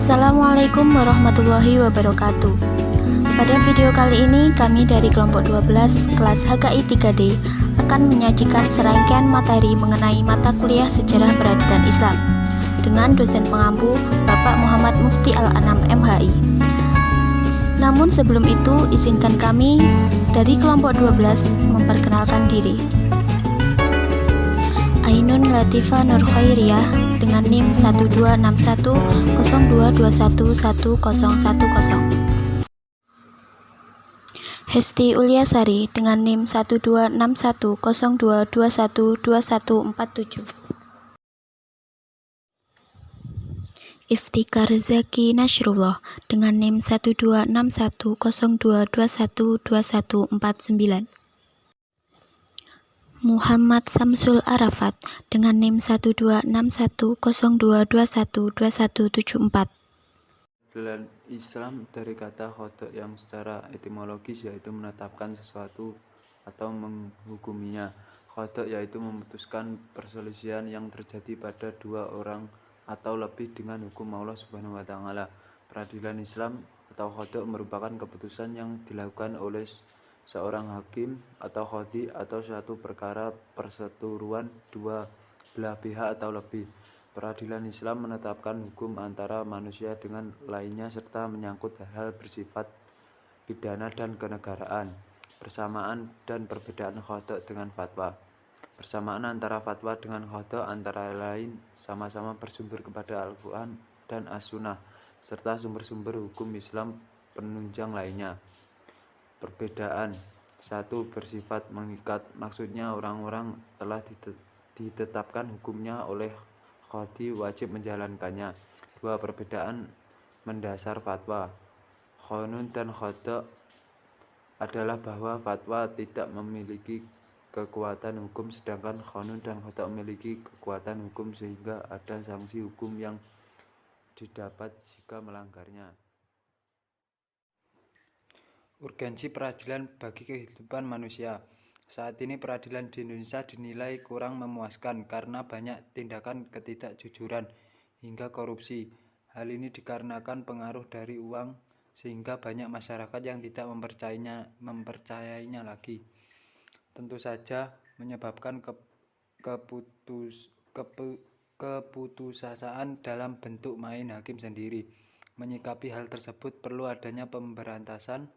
Assalamualaikum warahmatullahi wabarakatuh. Pada video kali ini kami dari kelompok 12 kelas HKI 3D akan menyajikan serangkaian materi mengenai mata kuliah Sejarah Peradaban Islam dengan dosen pengampu Bapak Muhammad Mufti Al-Anam MHI. Namun sebelum itu izinkan kami dari kelompok 12 memperkenalkan diri. Ainun Latifah Nur Khairiyah dengan NIM 126102211010. Hesti Uliasari dengan NIM 126102212147. Iftikar Zaki Nasrullah dengan NIM 126102212149. Muhammad Samsul Arafat dengan NIM 126102212174. Peradilan Islam dari kata khodok yang secara etimologis yaitu menetapkan sesuatu atau menghukuminya. Khodok yaitu memutuskan perselisihan yang terjadi pada dua orang atau lebih dengan hukum Allah Subhanahu wa Ta'ala. Peradilan Islam atau khodok merupakan keputusan yang dilakukan oleh seorang hakim atau qadhi atau suatu perkara perseteruan dua belah pihak atau lebih. Peradilan Islam menetapkan hukum antara manusia dengan lainnya serta menyangkut hal-hal bersifat pidana dan kenegaraan. Persamaan dan perbedaan qadha dengan fatwa. Persamaan antara fatwa dengan qadha antara lain sama-sama bersumber kepada Al-Quran dan As-Sunnah serta sumber-sumber hukum Islam penunjang lainnya. Perbedaan. 1. Bersifat mengikat, maksudnya orang-orang telah ditetapkan hukumnya oleh qadhi wajib menjalankannya. 2. Perbedaan mendasar fatwa. Qanun dan qadha adalah bahwa fatwa tidak memiliki kekuatan hukum sedangkan qanun dan qadha memiliki kekuatan hukum sehingga ada sanksi hukum yang didapat jika melanggarnya. Urgensi peradilan bagi kehidupan manusia. Saat ini peradilan di Indonesia dinilai kurang memuaskan karena banyak tindakan ketidakjujuran hingga korupsi. Hal ini dikarenakan pengaruh dari uang sehingga banyak masyarakat yang tidak mempercayainya lagi. Tentu saja menyebabkan keputusasaan dalam bentuk main hakim sendiri. Menyikapi hal tersebut perlu adanya pemberantasan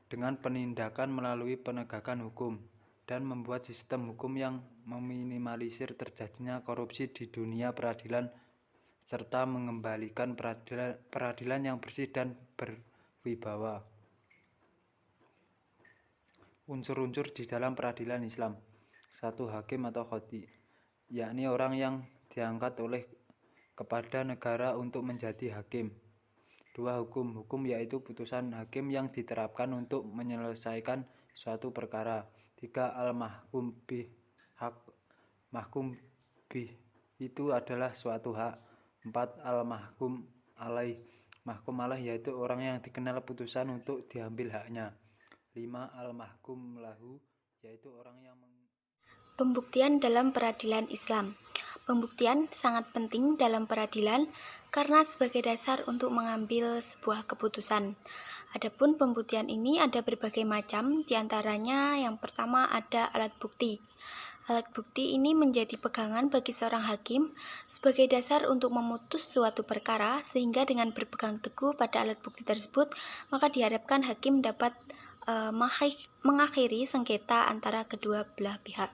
dengan penindakan melalui penegakan hukum dan membuat sistem hukum yang meminimalisir terjadinya korupsi di dunia peradilan serta mengembalikan peradilan yang bersih dan berwibawa. Unsur-unsur di dalam peradilan Islam. 1. Hakim atau qadhi, yakni orang yang diangkat oleh kepada negara untuk menjadi hakim. 2. Hukum yaitu putusan hakim yang diterapkan untuk menyelesaikan suatu perkara. 3. Al-mahkum bih, hak mahkum bih itu adalah suatu hak. 4. Al-mahkum alaih, mahkum alaih yaitu orang yang dikenal putusan untuk diambil haknya. 5. Al-mahkum lahu yaitu orang yang Pembuktian dalam peradilan Islam. Pembuktian sangat penting dalam peradilan karena sebagai dasar untuk mengambil sebuah keputusan. Adapun pembuktian ini ada berbagai macam, diantaranya yang pertama ada alat bukti. Alat bukti ini menjadi pegangan bagi seorang hakim sebagai dasar untuk memutus suatu perkara, sehingga dengan berpegang teguh pada alat bukti tersebut, maka diharapkan hakim dapat mengakhiri sengketa antara kedua belah pihak.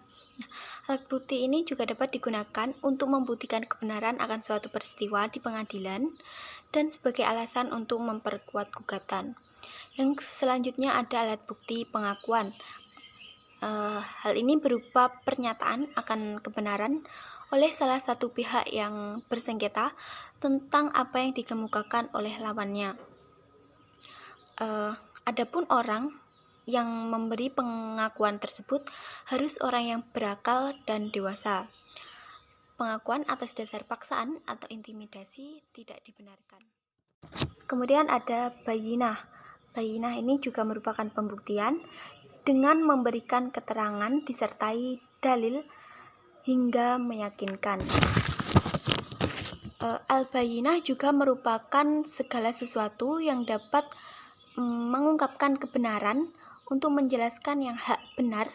Alat bukti ini juga dapat digunakan untuk membuktikan kebenaran akan suatu peristiwa di pengadilan dan sebagai alasan untuk memperkuat gugatan. Yang selanjutnya ada alat bukti pengakuan. Hal ini berupa pernyataan akan kebenaran oleh salah satu pihak yang bersengketa tentang apa yang dikemukakan oleh lawannya. Adapun orang yang memberi pengakuan tersebut harus orang yang berakal dan dewasa. Pengakuan atas dasar paksaan atau intimidasi tidak dibenarkan. Kemudian ada bayinah. Bayinah ini juga merupakan pembuktian dengan memberikan keterangan disertai dalil hingga meyakinkan. Al-Bayyinah juga merupakan segala sesuatu yang dapat mengungkapkan kebenaran untuk menjelaskan yang hak benar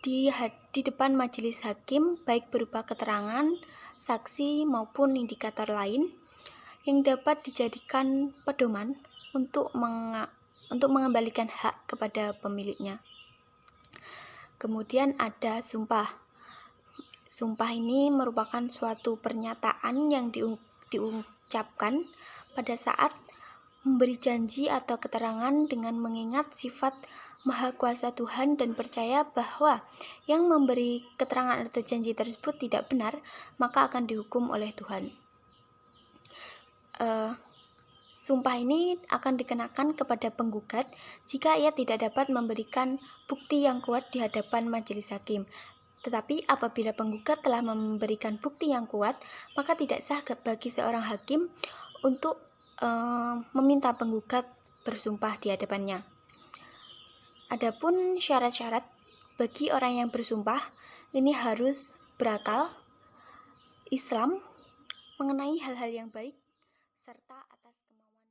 di depan majelis hakim, baik berupa keterangan, saksi, maupun indikator lain yang dapat dijadikan pedoman untuk mengembalikan hak kepada pemiliknya. Kemudian ada sumpah. Sumpah ini merupakan suatu pernyataan yang diucapkan pada saat memberi janji atau keterangan dengan mengingat sifat Maha Kuasa Tuhan dan percaya bahwa yang memberi keterangan atau janji tersebut tidak benar, maka akan dihukum oleh Tuhan. Sumpah ini akan dikenakan kepada penggugat jika ia tidak dapat memberikan bukti yang kuat di hadapan majelis hakim. Tetapi apabila penggugat telah memberikan bukti yang kuat, maka tidak sah bagi seorang hakim untuk meminta penggugat bersumpah di hadapannya. Adapun syarat-syarat bagi orang yang bersumpah, ini harus berakal, Islam, mengenai hal-hal yang baik, serta atas kemauan diri.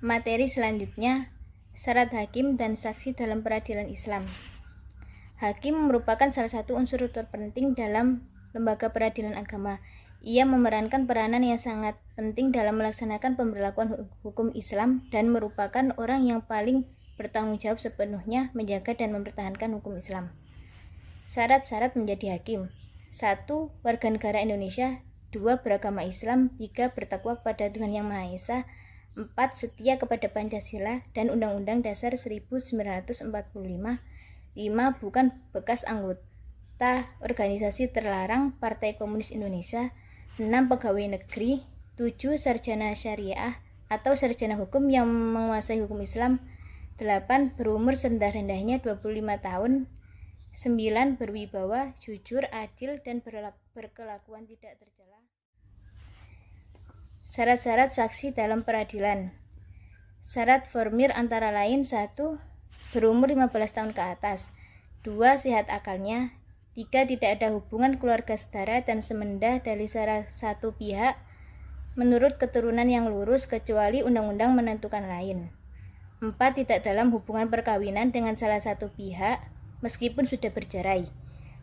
Materi selanjutnya, syarat hakim dan saksi dalam peradilan Islam. Hakim merupakan salah satu unsur terpenting dalam lembaga peradilan agama. Ia memerankan peranan yang sangat penting dalam melaksanakan pemberlakuan hukum Islam dan merupakan orang yang paling bertanggung jawab sepenuhnya menjaga dan mempertahankan hukum Islam. Syarat-syarat menjadi hakim: 1. Warga negara Indonesia. 2. Beragama Islam. 3. Bertakwa kepada Tuhan Yang Maha Esa. 4. Setia kepada Pancasila dan Undang-Undang Dasar 1945. 5. Bukan bekas anggota organisasi terlarang Partai Komunis Indonesia. 6. Pegawai negeri. 7. Sarjana syariah atau sarjana hukum yang menguasai hukum Islam. 8. Berumur serendah-rendahnya 25 tahun. 9. Berwibawa, jujur, adil, dan berkelakuan tidak tercela. Syarat-syarat saksi dalam peradilan. Syarat formil antara lain: 1. Berumur 15 tahun ke atas. 2. Sehat akalnya. 3. Tidak ada hubungan keluarga saudara dan semenda dari salah satu pihak menurut keturunan yang lurus kecuali undang-undang menentukan lain. 4. Tidak dalam hubungan perkawinan dengan salah satu pihak meskipun sudah bercerai.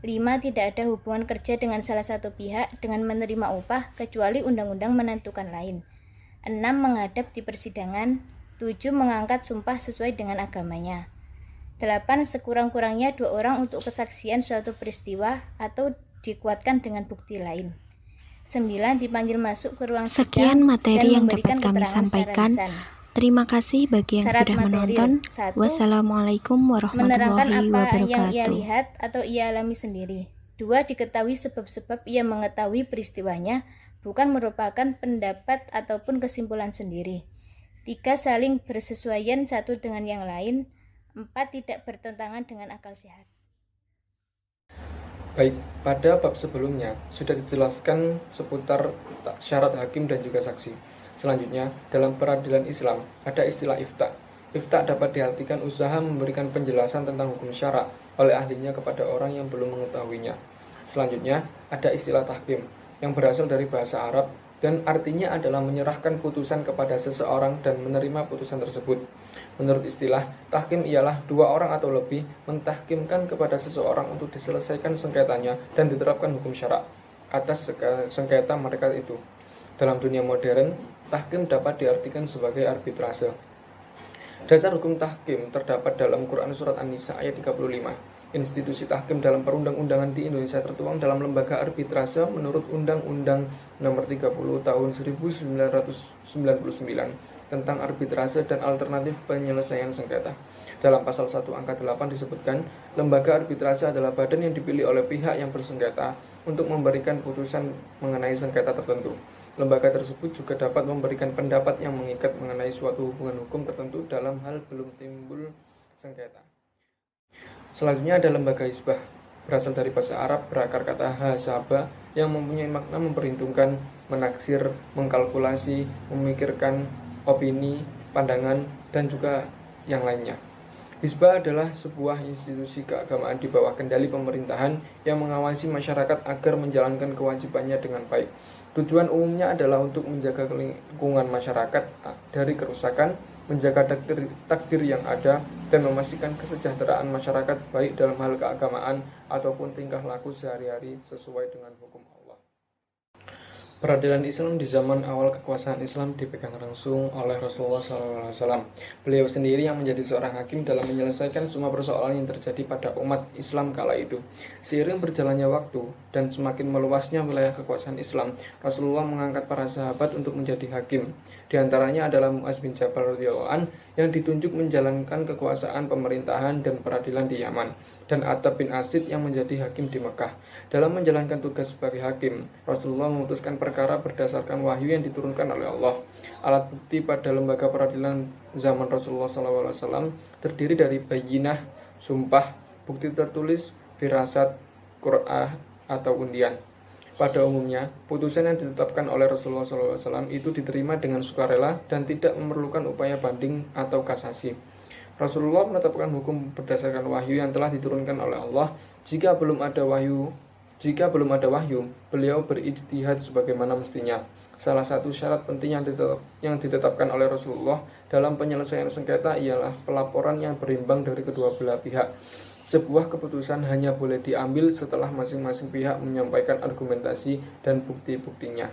5. Tidak ada hubungan kerja dengan salah satu pihak dengan menerima upah kecuali undang-undang menentukan lain. 6. Menghadap di persidangan. 7. Mengangkat sumpah sesuai dengan agamanya. 8. Sekurang-kurangnya 2 orang untuk kesaksian suatu peristiwa atau dikuatkan dengan bukti lain. 9. Dipanggil masuk ke ruang sidang. Sekian materi yang memberikan dapat kami keterangan sampaikan. secara lisan. Terima kasih bagi yang Syarat sudah material. menonton. 1. Wassalamualaikum Menerangkan warahmatullahi apa yang ia wabarakatuh. lihat atau ia alami sendiri. 2. Diketahui sebab-sebab ia mengetahui peristiwanya, bukan merupakan pendapat ataupun kesimpulan sendiri. 3. Saling bersesuaian satu dengan yang lain. 4. Tidak bertentangan dengan akal sehat. Baik, pada bab sebelumnya sudah dijelaskan seputar syarat hakim dan juga saksi. Selanjutnya, dalam peradilan Islam ada istilah ifta. Ifta dapat diartikan usaha memberikan penjelasan tentang hukum syara oleh ahlinya kepada orang yang belum mengetahuinya. Selanjutnya, ada istilah tahkim yang berasal dari bahasa Arab dan artinya adalah menyerahkan putusan kepada seseorang dan menerima putusan tersebut. Menurut istilah, tahkim ialah 2 orang atau lebih mentahkimkan kepada seseorang untuk diselesaikan sengketanya dan diterapkan hukum syara atas sengketa mereka itu. Dalam dunia modern, tahkim dapat diartikan sebagai arbitrase. Dasar hukum tahkim terdapat dalam Quran Surat An-Nisa ayat 35. Institusi tahkim dalam perundang-undangan di Indonesia tertuang dalam lembaga arbitrase menurut Undang-Undang Nomor 30 Tahun 1999 tentang arbitrase dan alternatif penyelesaian sengketa. Dalam pasal 1 angka 8 disebutkan, lembaga arbitrase adalah badan yang dipilih oleh pihak yang bersengketa untuk memberikan putusan mengenai sengketa tertentu. Lembaga tersebut juga dapat memberikan pendapat yang mengikat mengenai suatu hubungan hukum tertentu dalam hal belum timbul sengketa. Selanjutnya ada lembaga hizbah, berasal dari bahasa Arab berakar kata hasaba yang mempunyai makna memperhitungkan, menaksir, mengkalkulasi, memikirkan opini, pandangan, dan juga yang lainnya. Hizbah adalah sebuah institusi keagamaan di bawah kendali pemerintahan yang mengawasi masyarakat agar menjalankan kewajibannya dengan baik. Tujuan umumnya adalah untuk menjaga lingkungan masyarakat dari kerusakan, menjaga takdir yang ada, dan memastikan kesejahteraan masyarakat baik dalam hal keagamaan ataupun tingkah laku sehari-hari sesuai dengan hukum Allah. Peradilan Islam di zaman awal kekuasaan Islam dipegang langsung oleh Rasulullah SAW. Beliau sendiri yang menjadi seorang hakim dalam menyelesaikan semua persoalan yang terjadi pada umat Islam kala itu. Seiring berjalannya waktu dan semakin meluasnya wilayah kekuasaan Islam, Rasulullah mengangkat para sahabat untuk menjadi hakim. Di antaranya adalah Mu'adz bin Jabal radhiyallahu an yang ditunjuk menjalankan kekuasaan pemerintahan dan peradilan di Yaman, dan Attab bin Asid yang menjadi hakim di Mekah. Dalam menjalankan tugas sebagai hakim, Rasulullah memutuskan perkara berdasarkan wahyu yang diturunkan oleh Allah. Alat bukti pada lembaga peradilan zaman Rasulullah SAW terdiri dari bayyinah, sumpah, bukti tertulis, firasat, qur'ah, atau undian. Pada umumnya, putusan yang ditetapkan oleh Rasulullah SAW itu diterima dengan sukarela dan tidak memerlukan upaya banding atau kasasi. Rasulullah menetapkan hukum berdasarkan wahyu yang telah diturunkan oleh Allah. Jika belum ada wahyu, beliau berijtihad sebagaimana mestinya. Salah satu syarat penting yang ditetapkan oleh Rasulullah dalam penyelesaian sengketa ialah pelaporan yang berimbang dari kedua belah pihak. Sebuah keputusan hanya boleh diambil setelah masing-masing pihak menyampaikan argumentasi dan bukti-buktinya.